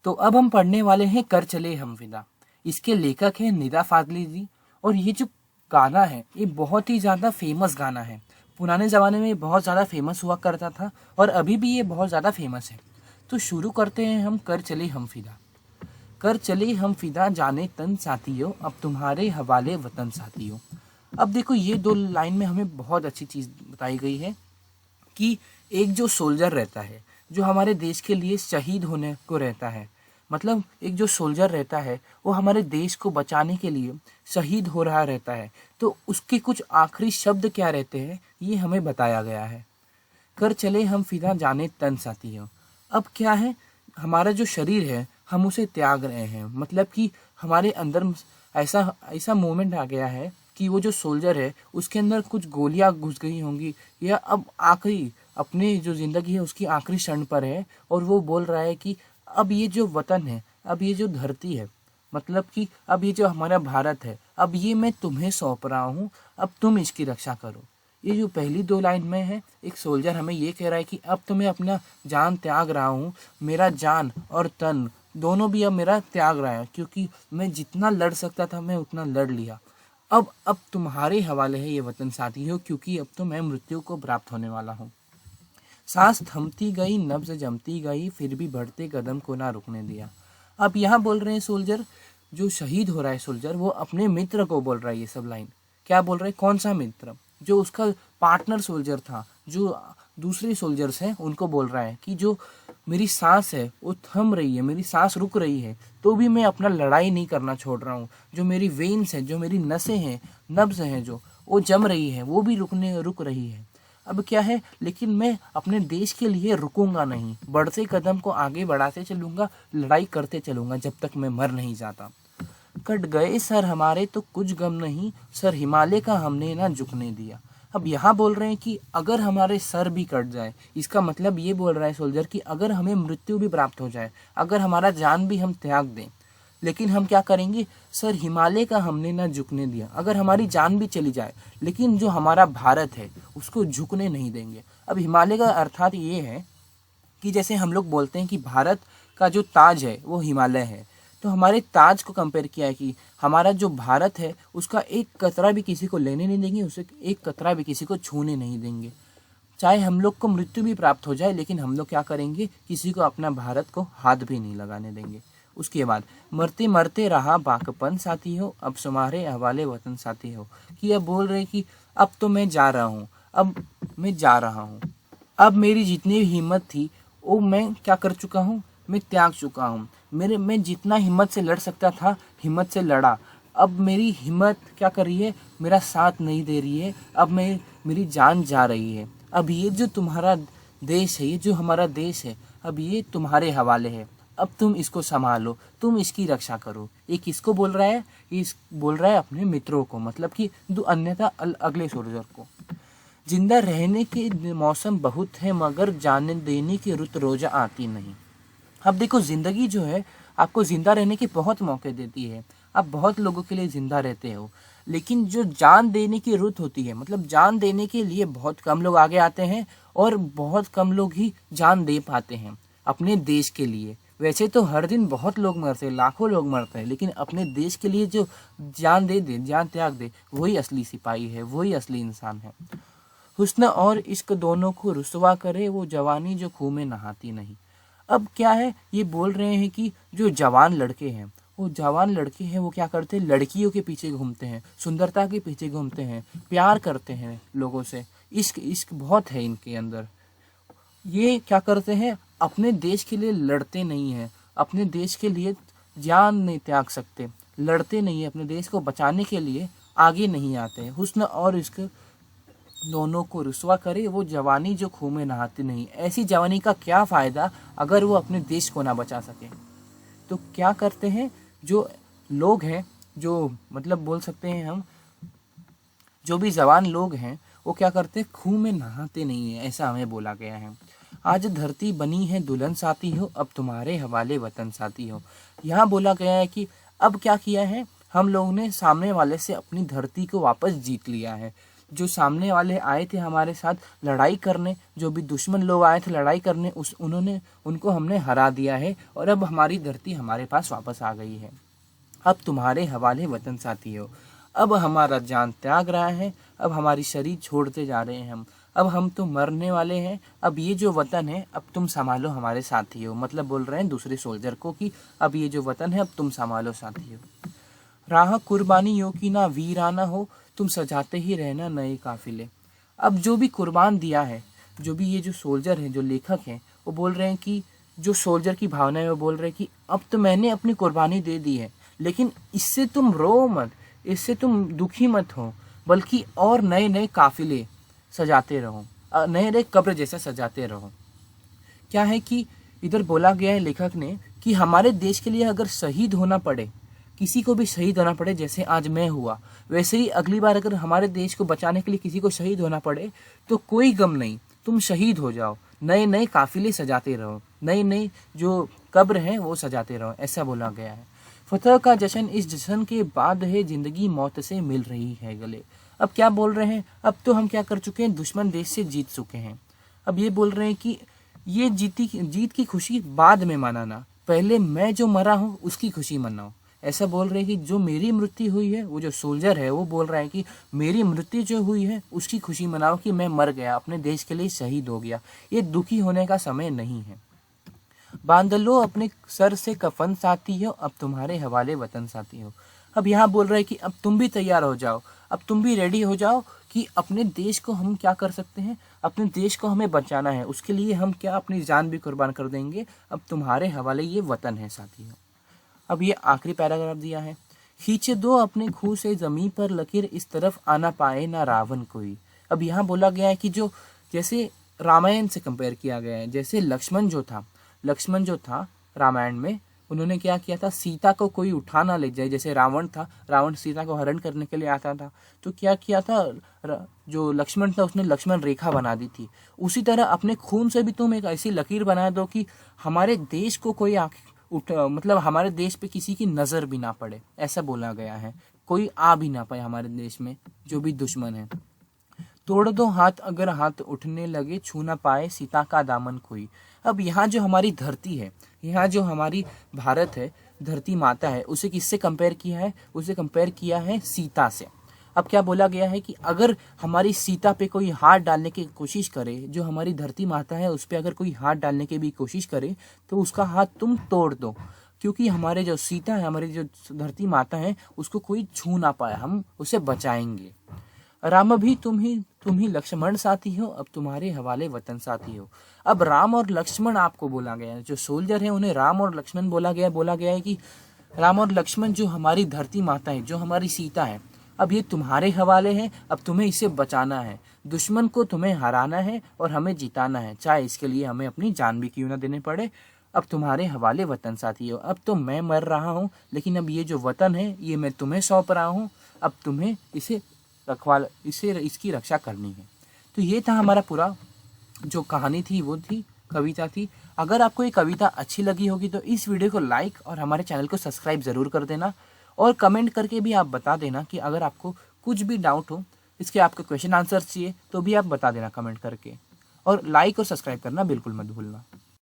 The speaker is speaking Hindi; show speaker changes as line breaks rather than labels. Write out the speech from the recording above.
तो अब हम पढ़ने वाले हैं कर चले हम फिदा। इसके लेखक हैं निदा फाजली जी। और ये जो गाना है ये बहुत ही ज़्यादा फेमस गाना है। पुराने ज़माने में ये बहुत ज़्यादा फेमस हुआ करता था और अभी भी ये बहुत ज़्यादा फेमस है। तो शुरू करते हैं हम कर चले हम फिदा। कर चले हम फिदा जाने तन साथियों, अब तुम्हारे हवाले वतन साथियों। अब देखो ये दो लाइन में हमें बहुत अच्छी चीज़ बताई गई है कि एक जो सोल्जर रहता है जो हमारे देश के लिए शहीद होने को रहता है, मतलब एक जो सोल्जर रहता है वो हमारे देश को बचाने के लिए शहीद हो रहा रहता है, तो उसके कुछ आखिरी शब्द क्या रहते हैं ये हमें बताया गया है। कर चले हम फिदा जाने तन साथियों। अब क्या है, हमारा जो शरीर है हम उसे त्याग रहे हैं, मतलब कि हमारे अंदर ऐसा ऐसा मोमेंट आ गया है कि वो जो सोल्जर है उसके अंदर कुछ गोलियां घुस गई होंगी या अब आखिरी अपने जो ज़िंदगी है उसकी आखिरी क्षण पर है और वो बोल रहा है कि अब ये जो वतन है, अब ये जो धरती है, मतलब कि अब ये जो हमारा भारत है, अब ये मैं तुम्हें सौंप रहा हूँ, अब तुम इसकी रक्षा करो। ये जो पहली दो लाइन में है, एक सोल्जर हमें ये कह रहा है कि अब तो मैं अपना जान त्याग रहा हूँ, मेरा जान और तन दोनों भी अब मेरा त्याग रहा है, क्योंकि मैं जितना लड़ सकता था मैं उतना लड़ लिया। अब तुम्हारे हवाले है ये वतन साथियों, क्योंकि अब तो मैं मृत्यु को प्राप्त होने वाला हूँ। सांस थमती गई, नब्ज जमती गई, फिर भी बढ़ते कदम को ना रुकने दिया। अब यहाँ बोल रहे हैं सोल्जर, जो शहीद हो रहा है सोल्जर, वो अपने मित्र को बोल रहा है ये सब लाइन। क्या बोल रहे हैं, कौन सा मित्र? जो उसका पार्टनर सोल्जर था, जो दूसरे सोल्जर्स हैं उनको बोल रहा है कि जो मेरी सांस है वो थम रही है, मेरी सांस रुक रही है, तो भी मैं अपना लड़ाई नहीं करना छोड़ रहा हूँ। जो मेरी वेन्स है, जो मेरी नसें हैं, नब्ज हैं, जो वो जम रही है, वो भी रुक रही है। अब क्या है, लेकिन मैं अपने देश के लिए रुकूंगा नहीं, बढ़ते कदम को आगे बढ़ाते चलूंगा, लड़ाई करते चलूंगा जब तक मैं मर नहीं जाता। कट गए सर हमारे तो कुछ गम नहीं, सर हिमालय का हमने ना झुकने दिया। अब यहाँ बोल रहे हैं कि अगर हमारे सर भी कट जाए, इसका मतलब ये बोल रहा है सोल्जर कि अगर हमें मृत्यु भी प्राप्त हो जाए, अगर हमारा जान भी हम त्याग दें, लेकिन हम क्या करेंगे, सर हिमालय का हमने ना झुकने दिया। अगर हमारी जान भी चली जाए लेकिन जो हमारा भारत है उसको झुकने नहीं देंगे। अब हिमालय का अर्थात ये है कि जैसे हम लोग बोलते हैं कि भारत का जो ताज है वो हिमालय है, तो हमारे ताज को कंपेयर किया है कि हमारा जो भारत है उसका एक कतरा भी किसी को लेने नहीं देंगे, उसे एक कतरा भी किसी को छूने नहीं देंगे। चाहे हम लोग को मृत्यु भी प्राप्त हो जाए लेकिन हम लोग क्या करेंगे, किसी को अपना भारत को हाथ भी नहीं लगाने देंगे। उसके बाद मरते मरते रहा बाकपन साथी हो, अब तुम्हारे हवाले वतन साथी हो। कि अब बोल रहे कि अब तो मैं जा रहा हूँ, अब मैं जा रहा हूँ, अब मेरी जितनी भी हिम्मत थी वो मैं क्या कर चुका हूँ, मैं त्याग चुका हूँ। मैं जितना हिम्मत से लड़ सकता था हिम्मत से लड़ा, अब मेरी हिम्मत क्या कर रही है, मेरा साथ नहीं दे रही है, अब मेरी जान जा रही है। अब ये जो तुम्हारा देश है, ये जो हमारा देश है, अब ये तुम्हारे हवाले है, अब तुम इसको संभालो, तुम इसकी रक्षा करो। ये किसको बोल रहा है, बोल रहा है अपने मित्रों को, मतलब कि अन्यथा अगले सोल्जर को। जिंदा रहने के मौसम बहुत है मगर जाने देने की रुत रोजा आती नहीं। अब देखो जिंदगी जो है आपको जिंदा रहने के बहुत मौके देती है, आप बहुत लोगों के लिए जिंदा रहते हो, लेकिन जो जान देने की रुत होती है, मतलब जान देने के लिए बहुत कम लोग आगे आते हैं और बहुत कम लोग ही जान दे पाते हैं अपने देश के लिए। वैसे तो हर दिन बहुत लोग मरते हैं, लाखों लोग मरते हैं, लेकिन अपने देश के लिए जो जान दे दे, जान त्याग दे, वही असली सिपाही है, वही असली इंसान है। हुस्न और इश्क दोनों को रुसवा करे वो जवानी जो खूह में नहाती नहीं। अब क्या है, ये बोल रहे हैं कि जो जवान लड़के हैं, वो जवान लड़के हैं, वो क्या करते हैं, लड़कियों के पीछे घूमते हैं, सुंदरता के पीछे घूमते हैं, प्यार करते हैं लोगों से, इश्क इश्क बहुत है इनके अंदर। ये क्या करते हैं, अपने देश के लिए लड़ते नहीं हैं, अपने देश के लिए जान नहीं त्याग सकते, लड़ते नहीं है, अपने देश को बचाने के लिए आगे नहीं आते हैं। हुस्न और इश्क दोनों को रुसवा करे वो जवानी जो खूह में नहाती नहीं। ऐसी जवानी का क्या फ़ायदा अगर वो अपने देश को ना बचा सके। तो क्या करते हैं जो लोग हैं, जो मतलब बोल सकते हैं हम, जो भी जवान लोग हैं वो क्या करते हैं, खूह में नहाते नहीं है, ऐसा हमें बोला गया है। आज धरती बनी है दुल्हन साथी हो, अब तुम्हारे हवाले वतन साथी हो। यहाँ बोला गया है कि अब क्या किया है, हम लोगों ने सामने वाले से अपनी धरती को वापस जीत लिया है। जो सामने वाले आए थे हमारे साथ लड़ाई करने, जो भी दुश्मन लोग आए थे लड़ाई करने, उनको हमने हरा दिया है और अब हमारी धरती हमारे पास वापस आ गई है। अब तुम्हारे हवाले वतन साथियों, अब हमारा जान त्याग रहा है, अब हमारी शरीर छोड़ते जा रहे हैं हम, अब हम तो मरने वाले हैं, अब ये जो वतन है अब तुम संभालो हमारे साथियों। मतलब बोल रहे हैं दूसरे सोल्जर को कि अब ये जो वतन है अब तुम संभालो साथियों। राह कुर्बानियों की ना वीराना हो, तुम सजाते ही रहना नए काफिले। अब जो भी कुर्बान दिया है, जो भी ये जो सोल्जर है, जो लेखक हैं, वो बोल रहे हैं कि जो सोल्जर की भावना है वो बोल रहे हैं कि अब तो मैंने अपनी कुर्बानी दे दी है, लेकिन इससे तुम रो मत, इससे तुम दुखी मत हो, बल्कि और नए नए काफिले सजाते रहो, नए नए कब्र जैसा सजाते रहो। क्या है कि इधर बोला गया है लेखक ने कि हमारे देश के लिए अगर शहीद होना पड़े, किसी को भी शहीद होना पड़े, जैसे आज मैं हुआ, वैसे ही अगली बार अगर हमारे देश को बचाने के लिए किसी को शहीद होना पड़े तो कोई गम नहीं, तुम शहीद हो जाओ, नए नए काफिले सजाते रहो, नए नए जो कब्र हैं वो सजाते रहो, ऐसा बोला गया है। फतह का जश्न, इस जश्न के बाद है जिंदगी मौत से मिल रही है गले। अब क्या बोल रहे हैं, अब तो हम क्या कर चुके हैं, दुश्मन देश से जीत चुके हैं। अब ये बोल रहे हैं कि ये जीत की खुशी बाद में मनाना, पहले मैं जो मरा हूँ उसकी खुशी मनाओ। ऐसा बोल रहे हैं कि जो मेरी मृत्यु हुई है, वो जो सोल्जर है वो बोल रहा है कि मेरी मृत्यु जो हुई है उसकी खुशी मनाओ कि मैं मर गया, अपने देश के लिए शहीद हो गया। ये दुखी होने का समय नहीं है। बांध लो अपने सर से कफन साथी हो, अब तुम्हारे हवाले वतन साथी हो। अब यहाँ बोल रहे हैं कि अब तुम भी तैयार हो जाओ, अब तुम भी रेडी हो जाओ कि अपने देश को हम क्या कर सकते हैं, अपने देश को हमें बचाना है, उसके लिए हम क्या अपनी जान भी कुर्बान कर देंगे। अब तुम्हारे हवाले ये वतन है साथियों। अब ये आखिरी पैराग्राफ दिया है, खींचे दो अपने खूह से जमीन पर लकीर, इस तरफ आना पाए ना रावण कोई। अब यहाँ बोला गया है कि जो जैसे रामायण से कंपेयर किया गया है, जैसे लक्ष्मण जो था रामायण में, उन्होंने क्या किया था, सीता को कोई उठा ना ले जाए। जैसे रावण था, रावण सीता को हरण करने के लिए आता था, तो क्या किया था, जो लक्ष्मण था उसने लक्ष्मण रेखा बना दी थी। उसी तरह अपने खून से भी तुम एक ऐसी लकीर बना दो कि हमारे देश को कोई मतलब हमारे देश पे किसी की नजर भी ना पड़े, ऐसा बोला गया है। कोई आ भी ना पाए हमारे देश में, जो भी दुश्मन है। तोड़ दो हाथ अगर हाथ उठने लगे, छू ना पाए सीता का दामन कोई। अब यहाँ जो हमारी धरती है, यहाँ जो हमारी भारत है, धरती माता है, उसे किससे कंपेयर किया है, उसे कंपेयर किया है सीता से। अब क्या बोला गया है कि अगर हमारी सीता पे कोई हाथ डालने की कोशिश करे, जो हमारी धरती माता है उस पे अगर कोई हाथ डालने की भी कोशिश करे तो उसका हाथ तुम तोड़ दो, क्योंकि हमारे जो सीता है, हमारी जो धरती माता है, उसको कोई छू ना पाए, हम उसे बचाएंगे। राम भी तुम ही लक्ष्मण साथी हो, अब तुम्हारे हवाले वतन साथी हो। अब राम और लक्ष्मण आपको बोला गया है, जो सोल्जर है उन्हें राम और लक्ष्मण बोला गया है कि राम और लक्ष्मण जो हमारी धरती माता है, जो हमारी सीता है, अब ये तुम्हारे हवाले है, अब तुम्हें इसे बचाना है, दुश्मन को तुम्हें हराना है और हमें जिताना है, चाहे इसके लिए हमें अपनी जान भी क्यों ना देने पड़े। अब तुम्हारे हवाले वतन साथी हो, अब तो मैं मर रहा हूँ, लेकिन अब ये जो वतन है ये मैं तुम्हें सौंप रहा हूँ, अब तुम्हें इसकी रक्षा करनी है। तो ये था हमारा पूरा जो कहानी थी, वो थी कविता थी। अगर आपको ये कविता अच्छी लगी होगी तो इस वीडियो को लाइक और हमारे चैनल को सब्सक्राइब ज़रूर कर देना, और कमेंट करके भी आप बता देना कि अगर आपको कुछ भी डाउट हो, इसके आपको क्वेश्चन आंसर चाहिए तो भी आप बता देना कमेंट करके, और लाइक और सब्सक्राइब करना बिल्कुल मत भूलना।